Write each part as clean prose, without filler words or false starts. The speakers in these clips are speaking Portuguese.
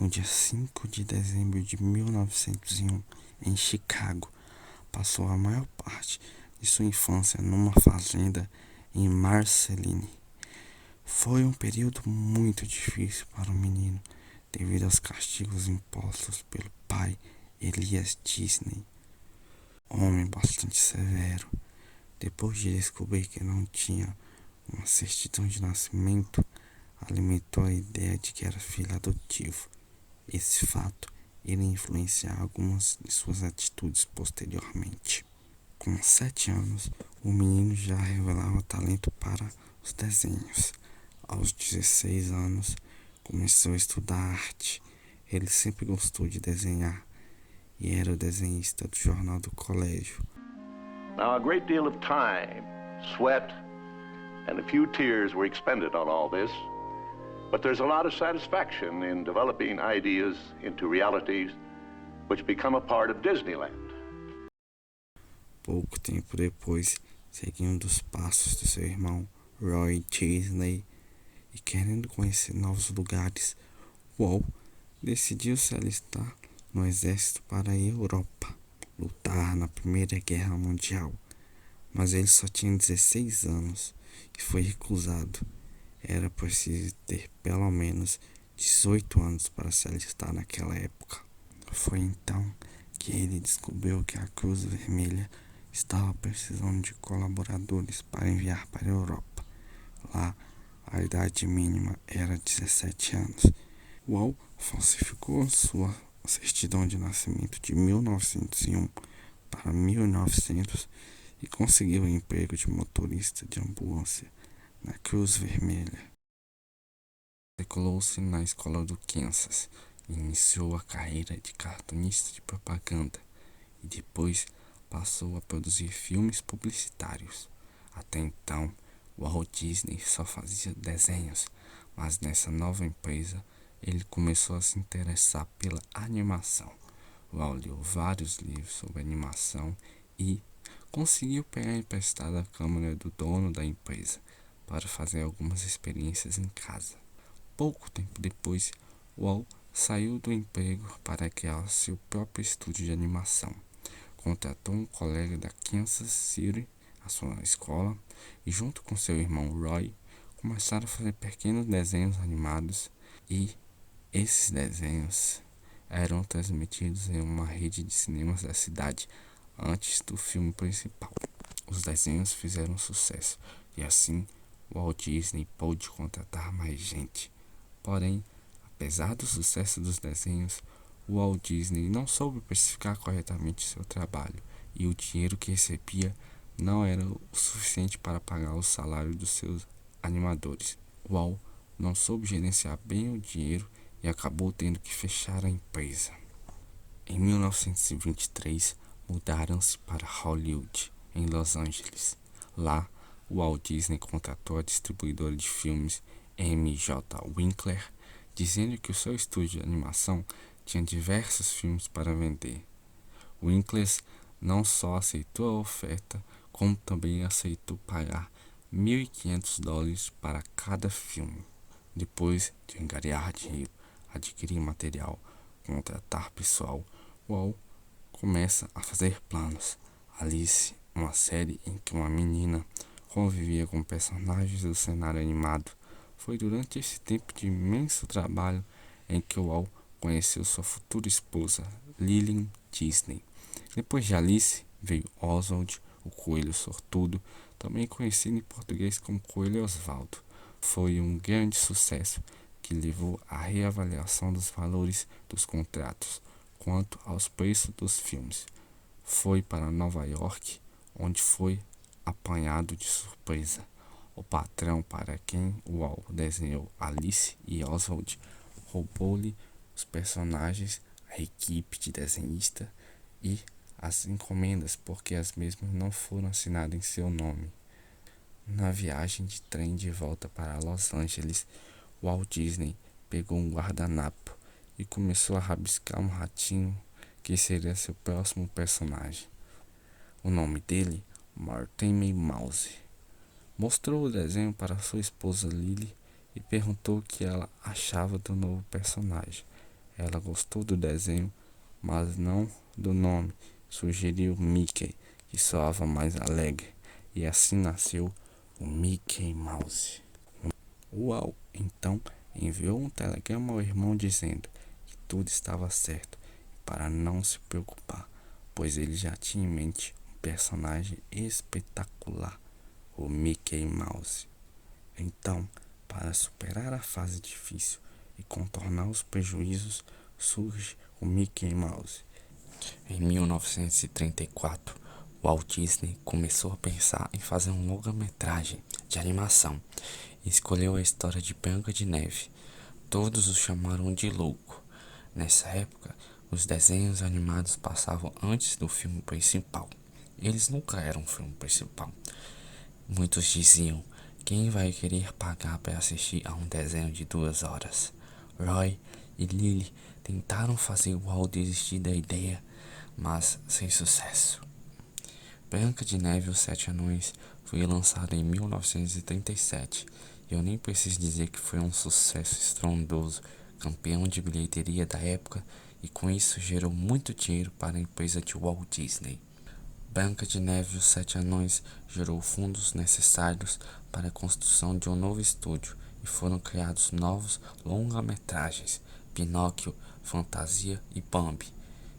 no dia 5 de dezembro de 1901, em Chicago. Passou a maior parte de sua infância numa fazenda em Marceline. Foi um período muito difícil para o menino, devido aos castigos impostos pelo pai Elias Disney, homem bastante severo. Depois de descobrir que não tinha uma certidão de nascimento, alimentou a ideia de que era filho adotivo. Esse fato iria influenciar algumas de suas atitudes posteriormente. Com 7 anos, o menino já revelava talento para os desenhos. Aos 16 anos, começou a estudar arte. Ele sempre gostou de desenhar e era o desenhista do jornal do colégio. Now, a great deal of time, sweat, and a few tears were expended on all this, but there's a lot of satisfaction in developing ideas into realities which become a part of Disneyland. Pouco tempo depois, seguindo os passos do seu irmão Roy Disney e querendo conhecer novos lugares, Walt decidiu se alistar no exército para a Europa, lutar na Primeira Guerra Mundial. Mas ele só tinha 16 anos e foi recusado. Era preciso ter pelo menos 18 anos para se alistar naquela época. Foi então que ele descobriu que a Cruz Vermelha estava precisando de colaboradores para enviar para a Europa. Lá, a idade mínima era 17 anos. Walt falsificou sua certidão de nascimento de 1901 para 1900 e conseguiu o emprego de motorista de ambulância na Cruz Vermelha. Matriculou-se na escola do Kansas e iniciou a carreira de cartunista de propaganda e depois passou a produzir filmes publicitários. Até então, Walt Disney só fazia desenhos, mas nessa nova empresa ele começou a se interessar pela animação. Walt leu vários livros sobre animação e conseguiu pegar emprestada a câmera do dono da empresa para fazer algumas experiências em casa. Pouco tempo depois, Walt saiu do emprego para criar seu próprio estúdio de animação. Contratou um colega da Kansas City, a sua escola, e junto com seu irmão Roy, começaram a fazer pequenos desenhos animados e esses desenhos eram transmitidos em uma rede de cinemas da cidade antes do filme principal. Os desenhos fizeram sucesso e assim Walt Disney pôde contratar mais gente. Porém, apesar do sucesso dos desenhos, Walt Disney não soube precificar corretamente seu trabalho e o dinheiro que recebia não era o suficiente para pagar o salário dos seus animadores. Walt não soube gerenciar bem o dinheiro e acabou tendo que fechar a empresa. Em 1923, mudaram-se para Hollywood, em Los Angeles. Lá, Walt Disney contratou a distribuidora de filmes M.J. Winkler, dizendo que o seu estúdio de animação tinha diversos filmes para vender. Winkler não só aceitou a oferta, como também aceitou pagar $1.500 para cada filme. Depois de angariar dinheiro, adquirir material, contratar pessoal, Walt começa a fazer planos. Alice, uma série em que uma menina convivia com personagens do cenário animado. Foi durante esse tempo de imenso trabalho em que Walt conheceu sua futura esposa, Lillian Disney. Depois de Alice, veio Oswald, o Coelho Sortudo, também conhecido em português como Coelho Osvaldo. Foi um grande sucesso que levou à reavaliação dos valores dos contratos quanto aos preços dos filmes. Foi para Nova York, onde foi apanhado de surpresa. O patrão para quem Walt desenhou Alice e Oswald roubou-lhe os personagens, a equipe de desenhista e as encomendas, porque as mesmas não foram assinadas em seu nome. Na viagem de trem de volta para Los Angeles, Walt Disney pegou um guardanapo e começou a rabiscar um ratinho que seria seu próximo personagem. O nome dele, Martin Mouse. Mostrou o desenho para sua esposa Lily e perguntou o que ela achava do novo personagem. Ela gostou do desenho, mas não do nome. Sugeriu Mickey, que soava mais alegre, e assim nasceu o Mickey Mouse. Uau! Então enviou um telegrama ao irmão dizendo que tudo estava certo, para não se preocupar, pois ele já tinha em mente um personagem espetacular, o Mickey Mouse. Então, para superar a fase difícil e contornar os prejuízos, surge o Mickey Mouse. Em 1934, Walt Disney começou a pensar em fazer um longa-metragem de animação e escolheu a história de Branca de Neve. Todos o chamaram de louco. Nessa época, os desenhos animados passavam antes do filme principal. Eles nunca eram o filme principal. Muitos diziam: quem vai querer pagar para assistir a um desenho de 2 horas? Roy e Lily tentaram fazer Walt desistir da ideia, mas sem sucesso. Branca de Neve e os Sete Anões foi lançado em 1937 e eu nem preciso dizer que foi um sucesso estrondoso, campeão de bilheteria da época, e com isso gerou muito dinheiro para a empresa de Walt Disney. Branca de Neve e os Sete Anões gerou fundos necessários para a construção de um novo estúdio e foram criados novos longa-metragens, Pinóquio, Fantasia e Bambi.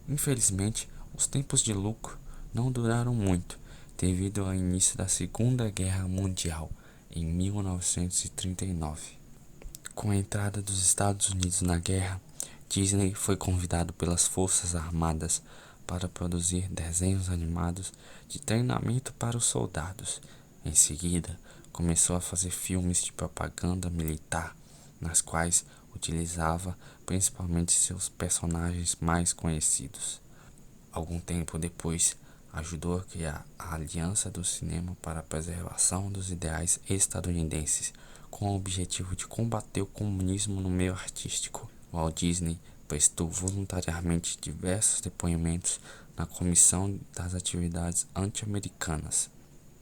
Infelizmente, os tempos de lucro não duraram muito, devido ao início da Segunda Guerra Mundial, em 1939. Com a entrada dos Estados Unidos na guerra, Disney foi convidado pelas Forças Armadas para produzir desenhos animados de treinamento para os soldados. Em seguida, começou a fazer filmes de propaganda militar, nas quais utilizava principalmente seus personagens mais conhecidos. Algum tempo depois, ajudou a criar a Aliança do Cinema para a Preservação dos Ideais Estadunidenses, com o objetivo de combater o comunismo no meio artístico. Walt Disney prestou voluntariamente diversos depoimentos na Comissão das Atividades Anti-Americanas.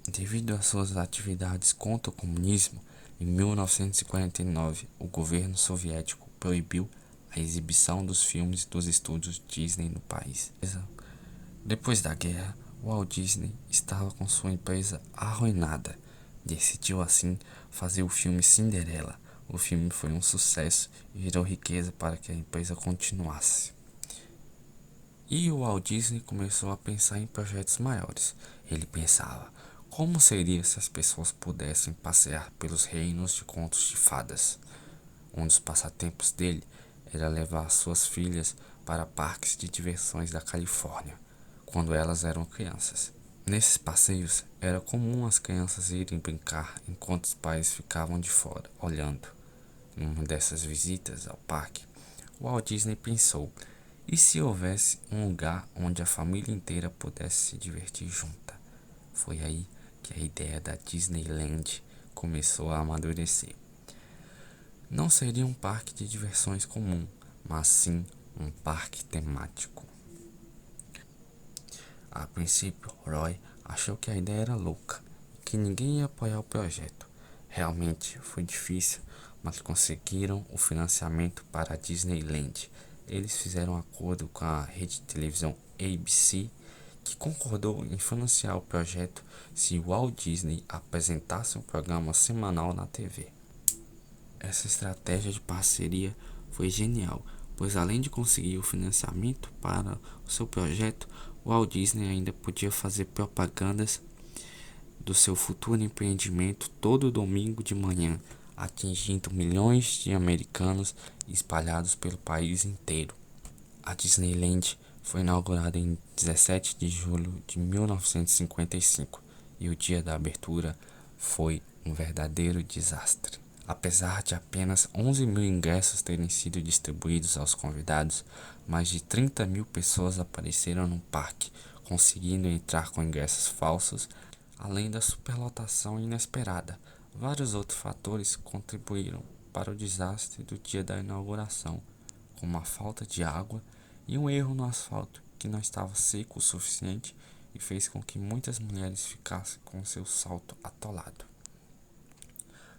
Devido às suas atividades contra o comunismo, em 1949, o governo soviético proibiu a exibição dos filmes dos estúdios Disney no país. Depois da guerra, Walt Disney estava com sua empresa arruinada. Decidiu assim fazer o filme Cinderela. O filme foi um sucesso e gerou riqueza para que a empresa continuasse. E o Walt Disney começou a pensar em projetos maiores. Ele pensava: como seria se as pessoas pudessem passear pelos reinos de contos de fadas? Um dos passatempos dele era levar suas filhas para parques de diversões da Califórnia, quando elas eram crianças. Nesses passeios, era comum as crianças irem brincar enquanto os pais ficavam de fora, olhando. Em uma dessas visitas ao parque, Walt Disney pensou: e se houvesse um lugar onde a família inteira pudesse se divertir junta? Foi aí que a ideia da Disneyland começou a amadurecer. Não seria um parque de diversões comum, mas sim um parque temático. A princípio, Roy achou que a ideia era louca e que ninguém ia apoiar o projeto. Realmente foi difícil, mas conseguiram o financiamento para a Disneyland. Eles fizeram um acordo com a rede de televisão ABC, que concordou em financiar o projeto se Walt Disney apresentasse um programa semanal na TV. Essa estratégia de parceria foi genial, pois além de conseguir o financiamento para o seu projeto, Walt Disney ainda podia fazer propagandas do seu futuro empreendimento todo domingo de manhã, atingindo milhões de americanos espalhados pelo país inteiro. A Disneyland foi inaugurada em 17 de julho de 1955 e o dia da abertura foi um verdadeiro desastre. Apesar de apenas 11 mil ingressos terem sido distribuídos aos convidados, mais de 30 mil pessoas apareceram no parque, conseguindo entrar com ingressos falsos, além da superlotação inesperada. Vários outros fatores contribuíram para o desastre do dia da inauguração, como a falta de água e um erro no asfalto que não estava seco o suficiente e fez com que muitas mulheres ficassem com seu salto atolado.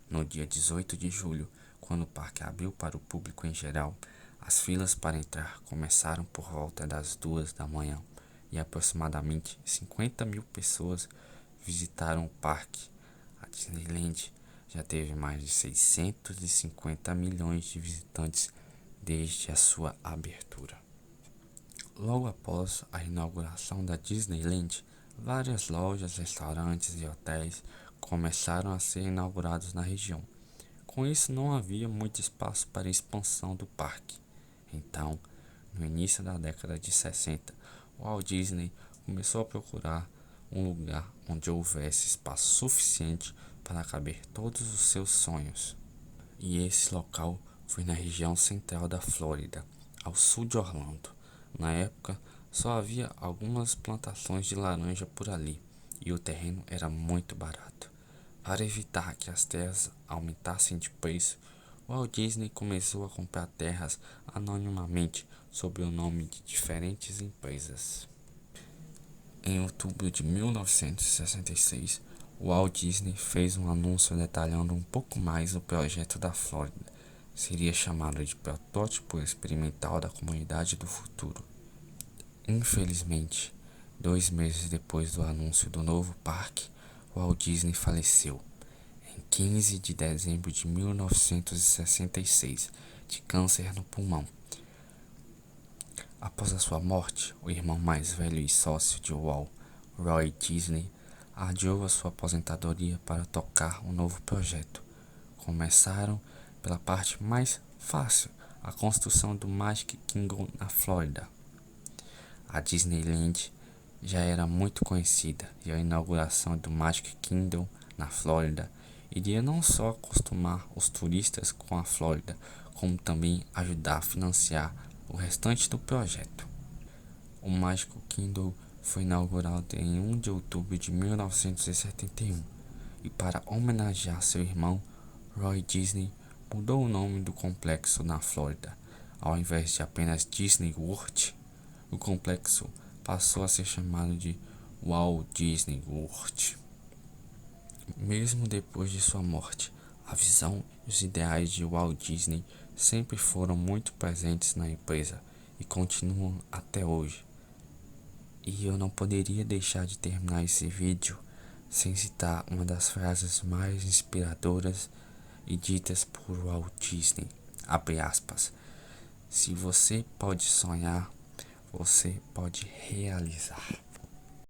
No dia 18 de julho, quando o parque abriu para o público em geral, As filas para entrar começaram por volta das 2 da manhã e aproximadamente 50 mil pessoas visitaram o parque. A Disneyland já teve mais de 650 milhões de visitantes desde a sua abertura. Logo após a inauguração da Disneyland, várias lojas, restaurantes e hotéis começaram a ser inaugurados na região. Com isso, não havia muito espaço para a expansão do parque. Então, no início da década de 60, o Walt Disney começou a procurar um lugar onde houvesse espaço suficiente para caber todos os seus sonhos. E esse local foi na região central da Flórida, ao sul de Orlando. Na época, só havia algumas plantações de laranja por ali, e o terreno era muito barato. Para evitar que as terras aumentassem de preço, o Walt Disney começou a comprar terras anonimamente sob o nome de diferentes empresas. Em outubro de 1966, o Walt Disney fez um anúncio detalhando um pouco mais o projeto da Flórida. Seria chamado de Protótipo Experimental da Comunidade do Futuro. Infelizmente, 2 meses depois do anúncio do novo parque, o Walt Disney faleceu, em 15 de dezembro de 1966, de câncer no pulmão. Após a sua morte, o irmão mais velho e sócio de Walt, Roy Disney, adiou a sua aposentadoria para tocar um novo projeto. Começaram pela parte mais fácil, a construção do Magic Kingdom na Flórida. A Disneyland já era muito conhecida e a inauguração do Magic Kingdom na Flórida iria não só acostumar os turistas com a Flórida, como também ajudar a financiar o restante do projeto. O Magic Kingdom foi inaugurado em 1 de outubro de 1971 e para homenagear seu irmão, Roy Disney mudou o nome do complexo na Flórida. Ao invés de apenas Disney World, o complexo passou a ser chamado de Walt Disney World. Mesmo depois de sua morte, a visão e os ideais de Walt Disney sempre foram muito presentes na empresa e continuam até hoje. E eu não poderia deixar de terminar esse vídeo sem citar uma das frases mais inspiradoras e ditas por Walt Disney, abre aspas, se você pode sonhar, você pode realizar.